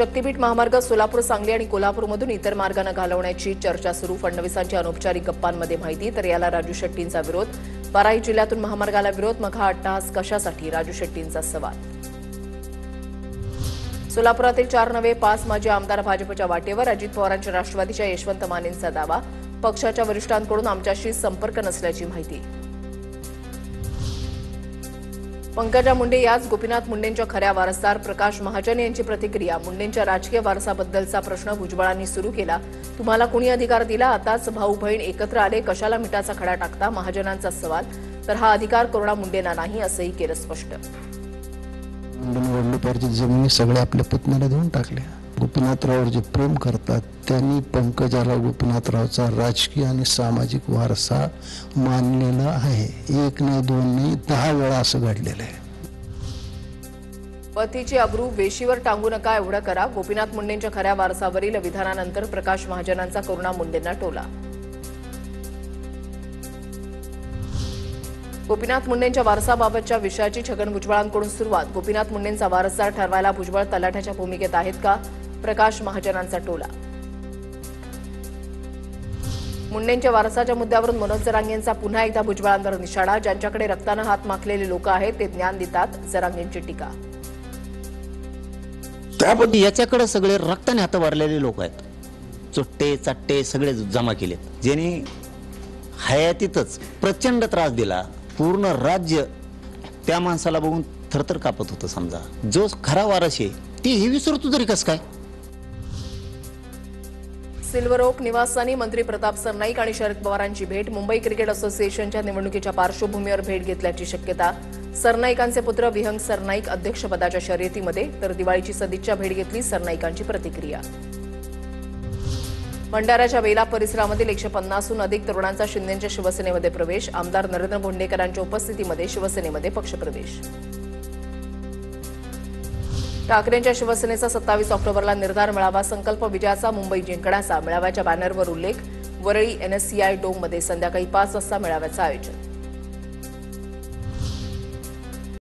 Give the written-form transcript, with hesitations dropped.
शक्तीपीठ महामार्ग सोलापूर, सांगली आणि कोल्हापूरमधून इतर मार्गाने घालवण्याची चर्चा सुरू. फडणवीसांची अनौपचारिक गप्पांमध्ये माहिती, तर याला राजू शेट्टींचा विरोध. बाराही जिल्ह्यातून महामार्गाला विरोध, मग हा अट्टहास कशासाठी? राजू शेट्टींचा सवाल. सोलापुरातील 4 नवे 5 माजी आमदार भाजपच्या वाटेवर. अजित पवारांच्या राष्ट्रवादीच्या यशवंत मानेंचा दावा. पक्षाच्या वरिष्ठांकडून आमच्याशी संपर्क नसल्याची माहिती. पंकजा मुंडे याच गोपीनाथ मुंडेंच्या खऱ्या वारसदार. प्रकाश महाजन यांची प्रतिक्रिया. मुंडेंच्या राजकीय वारसाबद्दलचा प्रश्न भुजबळांनी सुरू केला. तुम्हाला कुणी अधिकार दिला? आताच भाऊ बहीण एकत्र आले, कशाला मिठाचा खडा टाकता? महाजनांचा सवाल. तर हा अधिकार करुणा मुंडेंना नाही, असंही केलं स्पष्ट. वडलोपारची जमिनी सगळ्या आपल्या पुतण्याला देऊन टाकल्या. गोपीनाथराववर जे प्रेम करतात त्यांनी पंकजाला गोपीनाथरावचा राजकीय आणि सामाजिक वारसा मानलेला आहे. 1 नाही 2 नाही 10 वेळा असं घडलेलं आहे. पतीची अब्रू वेशीवर टांगू नका, एवढं करा. गोपीनाथ मुंडेंच्या खऱ्या वारसावरील विधानानंतर प्रकाश महाजनांचा करुणा मुंडेंना टोला. गोपीनाथ मुंडेंच्या वारसाबाबतच्या विषयाची छगन भुजबळांकडून सुरुवात. गोपीनाथ मुंडेंचा वारसदार ठरवायला भुजबळ तलाठ्याच्या भूमिकेत आहेत का? प्रकाश महाजनांचा टोला. मुंडेंच्या वारसाच्या मुद्द्यावरून मनोज जरांगेंचा पुन्हा एकदा भुजबळांवर निशाणा. ज्यांच्याकडे रक्तानं हात माखलेले लोक आहेत ते ज्ञान देतात, जरांगेंची टीका. त्याबद्दल याच्याकडे सगळे रक्ताने हात भरलेले लोक आहेत. चुट्टे चाट्टे सगळे जमा केलेत, ज्यांनी हयातीतच प्रचंड त्रास दिला. पूर्ण राज्य त्या माणसाला बघून थरथर कापत होतं. समजा जो खरा वारस आहे ती हे विसरतो तरी कसं काय? सिल्वर ओक निवासांनी मंत्री प्रताप सरनाईक आणि शरद पवारांची भेट. मुंबई क्रिकेट असोसिएशनच्या निवडणुकीच्या पार्श्वभूमीवर भेट घेतल्याची शक्यता. सरनाईकांचे पुत्र विहंग सरनाईक अध्यक्षपदाच्या शर्यतीमध्ये, तर दिवाळीची सदिच्छा भेट घेतली. सरनाईकांची प्रतिक्रिया. भंडाऱ्याच्या वेला परिसरामधील 150हून अधिक तरुणांचा शिंदेच्या शिवसेनेमध्ये प्रवेश. आमदार नरेंद्र भोंडेकरांच्या उपस्थितीमध्ये शिवसेनेमध्ये पक्षप्रवेश. ठाकरेंच्या शिवसेनेचा 27 ऑक्टोबरला निर्धार मेळावा. संकल्प विजयाचा, मुंबई जिंकण्याचा. मेळाव्याच्या बॅनरवर उल्लेख. वरळी NSCI डोममध्ये संध्याकाळी 5 वाजता मेळाव्याचं आयोजन.